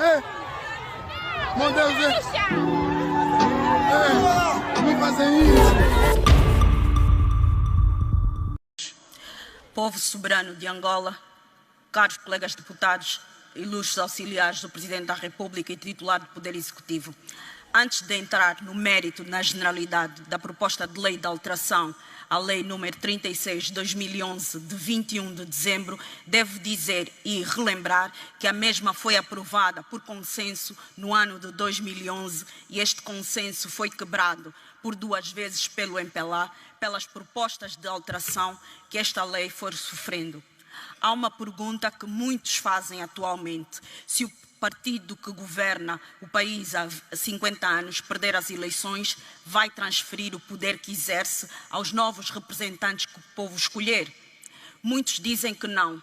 Meu Deus, não fazem isso. Povo soberano de Angola, caros colegas deputados, ilustres auxiliares do Presidente da República e titular do Poder Executivo, antes de entrar no mérito, na generalidade, da proposta de lei de alteração à Lei nº 36 de 2011, de 21 de dezembro, devo dizer e relembrar que a mesma foi aprovada por consenso no ano de 2011 e este consenso foi quebrado por 2 vezes pelo MPLA, pelas propostas de alteração que esta lei for sofrendo. Há uma pergunta que muitos fazem atualmente: se o partido que governa o país há 50 anos perder as eleições, vai transferir o poder que exerce aos novos representantes que o povo escolher? Muitos dizem que não,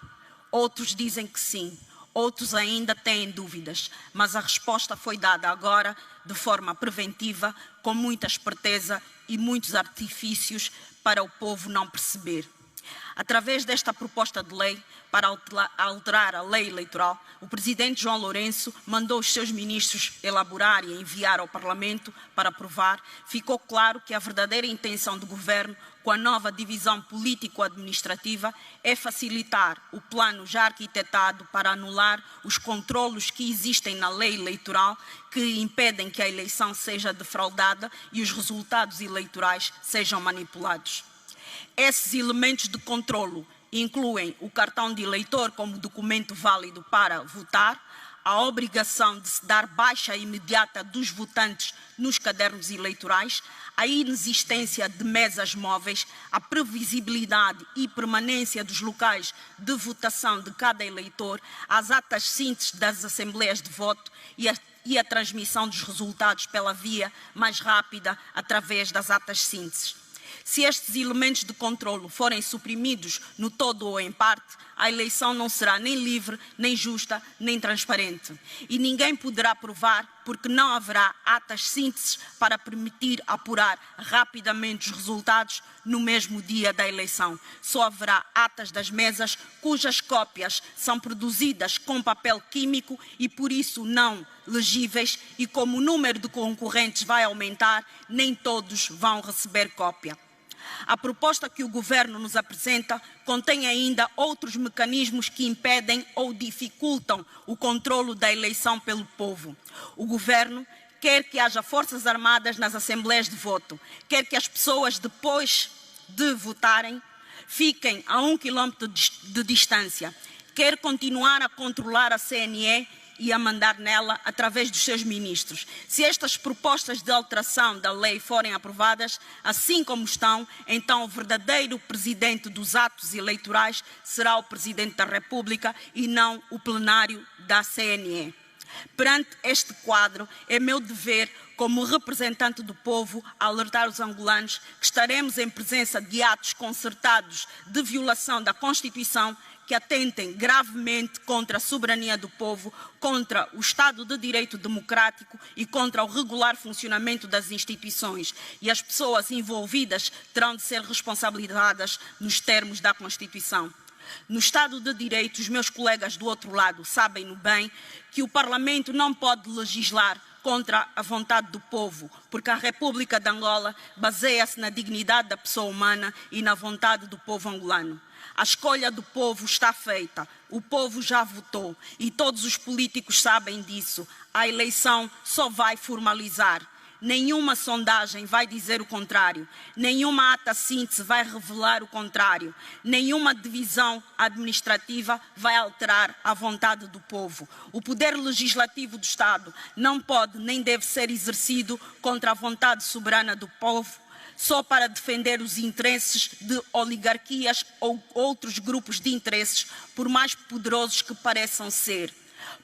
outros dizem que sim, outros ainda têm dúvidas, mas a resposta foi dada agora de forma preventiva, com muita esperteza e muitos artifícios para o povo não perceber. Através desta proposta de lei, para alterar a lei eleitoral, o Presidente João Lourenço mandou os seus ministros elaborar e enviar ao Parlamento para aprovar. Ficou claro que a verdadeira intenção do Governo, com a nova divisão político-administrativa, é facilitar o plano já arquitetado para anular os controlos que existem na lei eleitoral, que impedem que a eleição seja defraudada e os resultados eleitorais sejam manipulados. Esses elementos de controlo incluem o cartão de eleitor como documento válido para votar, a obrigação de se dar baixa imediata dos votantes nos cadernos eleitorais, a inexistência de mesas móveis, a previsibilidade e permanência dos locais de votação de cada eleitor, as atas síntese das assembleias de voto e a transmissão dos resultados pela via mais rápida através das atas síntese. Se estes elementos de controlo forem suprimidos no todo ou em parte, a eleição não será nem livre, nem justa, nem transparente. E ninguém poderá provar, porque não haverá atas sínteses para permitir apurar rapidamente os resultados no mesmo dia da eleição. Só haverá atas das mesas cujas cópias são produzidas com papel químico e por isso não legíveis, e como o número de concorrentes vai aumentar, nem todos vão receber cópia. A proposta que o Governo nos apresenta contém ainda outros mecanismos que impedem ou dificultam o controlo da eleição pelo povo. O Governo quer que haja forças armadas nas assembleias de voto, quer que as pessoas, depois de votarem, fiquem a 1 quilômetro de distância, quer continuar a controlar a CNE e a mandar nela através dos seus ministros. Se estas propostas de alteração da lei forem aprovadas, assim como estão, então o verdadeiro presidente dos atos eleitorais será o Presidente da República e não o plenário da CNE. Perante este quadro, é meu dever, como representante do povo, alertar os angolanos que estaremos em presença de atos concertados de violação da Constituição que atentem gravemente contra a soberania do povo, contra o Estado de Direito democrático e contra o regular funcionamento das instituições. E as pessoas envolvidas terão de ser responsabilizadas nos termos da Constituição. No Estado de Direito, os meus colegas do outro lado sabem-no bem que o Parlamento não pode legislar contra a vontade do povo, porque a República de Angola baseia-se na dignidade da pessoa humana e na vontade do povo angolano. A escolha do povo está feita, o povo já votou e todos os políticos sabem disso. A eleição só vai formalizar. Nenhuma sondagem vai dizer o contrário, nenhuma ata síntese vai revelar o contrário, nenhuma divisão administrativa vai alterar a vontade do povo. O poder legislativo do Estado não pode nem deve ser exercido contra a vontade soberana do povo, só para defender os interesses de oligarquias ou outros grupos de interesses, por mais poderosos que pareçam ser.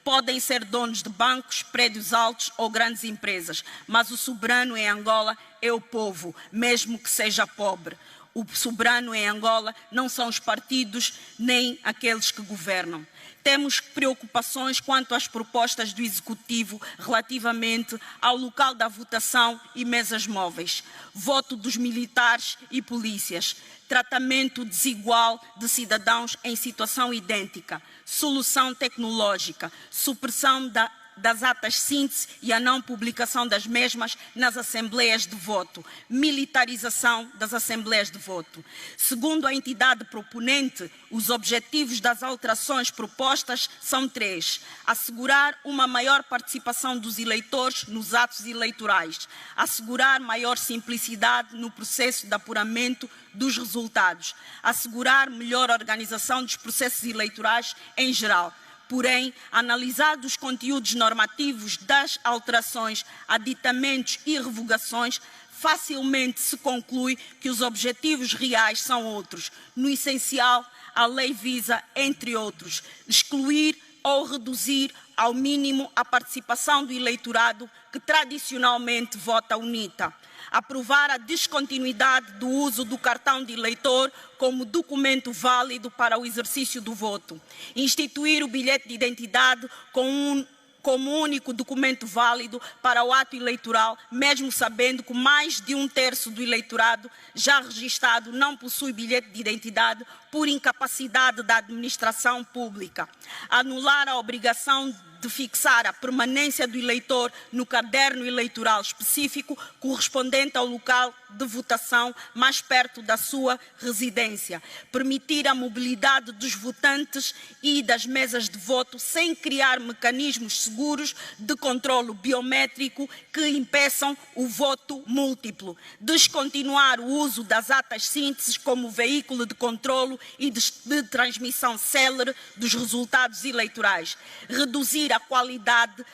Podem ser donos de bancos, prédios altos ou grandes empresas, mas o soberano em Angola é o povo, mesmo que seja pobre. O soberano em Angola não são os partidos nem aqueles que governam. Temos preocupações quanto às propostas do Executivo relativamente ao local da votação e mesas móveis, voto dos militares e polícias, tratamento desigual de cidadãos em situação idêntica, solução tecnológica, supressão da das atas síntese e a não publicação das mesmas nas assembleias de voto, militarização das assembleias de voto. Segundo a entidade proponente, os objetivos das alterações propostas são 3. Assegurar uma maior participação dos eleitores nos atos eleitorais, assegurar maior simplicidade no processo de apuramento dos resultados, assegurar melhor organização dos processos eleitorais em geral. Porém, analisados os conteúdos normativos das alterações, aditamentos e revogações, facilmente se conclui que os objetivos reais são outros. No essencial, a lei visa, entre outros, excluir ou reduzir ao mínimo a participação do eleitorado que tradicionalmente vota UNITA, aprovar a descontinuidade do uso do cartão de eleitor como documento válido para o exercício do voto, instituir o bilhete de identidade como único documento válido para o ato eleitoral, mesmo sabendo que mais de 1/3 do eleitorado já registado não possui bilhete de identidade por incapacidade da administração pública, anular a obrigação de fixar a permanência do eleitor no caderno eleitoral específico correspondente ao local de votação mais perto da sua residência, permitir a mobilidade dos votantes e das mesas de voto sem criar mecanismos seguros de controlo biométrico que impeçam o voto múltiplo, descontinuar o uso das atas síntese como veículo de controlo e de transmissão célere dos resultados eleitorais, reduzir a qualidade,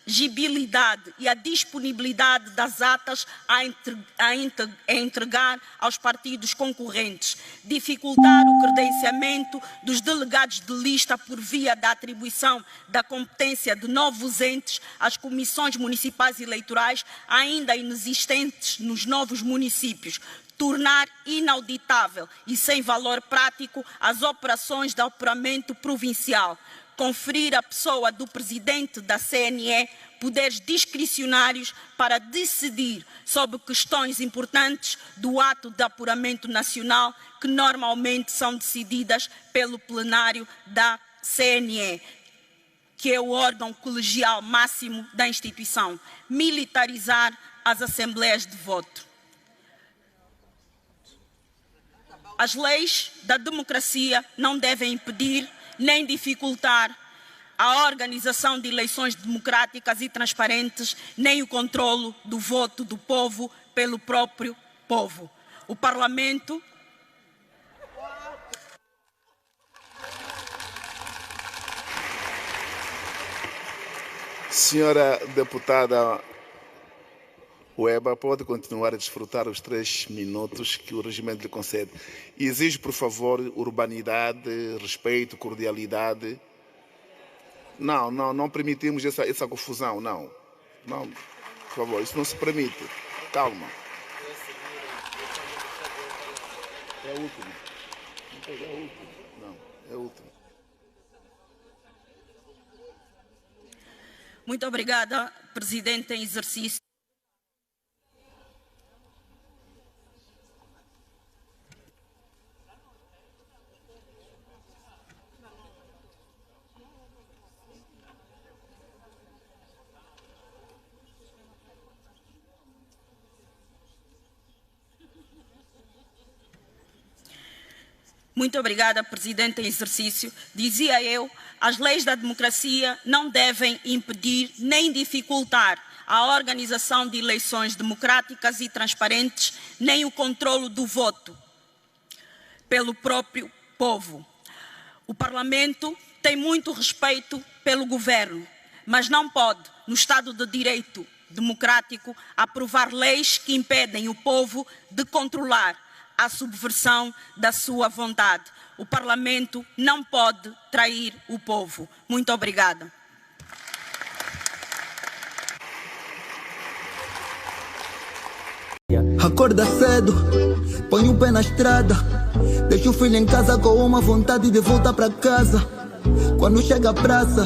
legibilidade e a disponibilidade das atas a entregar aos partidos concorrentes, dificultar o credenciamento dos delegados de lista por via da atribuição da competência de novos entes às comissões municipais eleitorais ainda inexistentes nos novos municípios, tornar inauditável e sem valor prático as operações de apuramento provincial, conferir à pessoa do presidente da CNE poderes discricionários para decidir sobre questões importantes do ato de apuramento nacional que normalmente são decididas pelo plenário da CNE, que é o órgão colegial máximo da instituição, militarizar as assembleias de voto. As leis da democracia não devem impedir nem dificultar a organização de eleições democráticas e transparentes, nem o controlo do voto do povo pelo próprio povo. O Parlamento Senhora deputada Weba, pode continuar a desfrutar os 3 minutos que o regimento lhe concede. E exijo, por favor, urbanidade, respeito, cordialidade. Não permitimos essa confusão, não. Não, por favor, isso não se permite. Calma. É o último. Não, é o último. Muito obrigada, Presidente em exercício. Muito obrigada, Presidente em exercício. Dizia eu, as leis da democracia não devem impedir nem dificultar a organização de eleições democráticas e transparentes, nem o controlo do voto pelo próprio povo. O Parlamento tem muito respeito pelo governo, mas não pode, no Estado de Direito democrático, aprovar leis que impedem o povo de controlar a subversão da sua vontade. O Parlamento não pode trair o povo. Muito obrigada. Acorda cedo, põe o pé na estrada, deixa o filho em casa com uma vontade de voltar para casa. Quando chega a praça,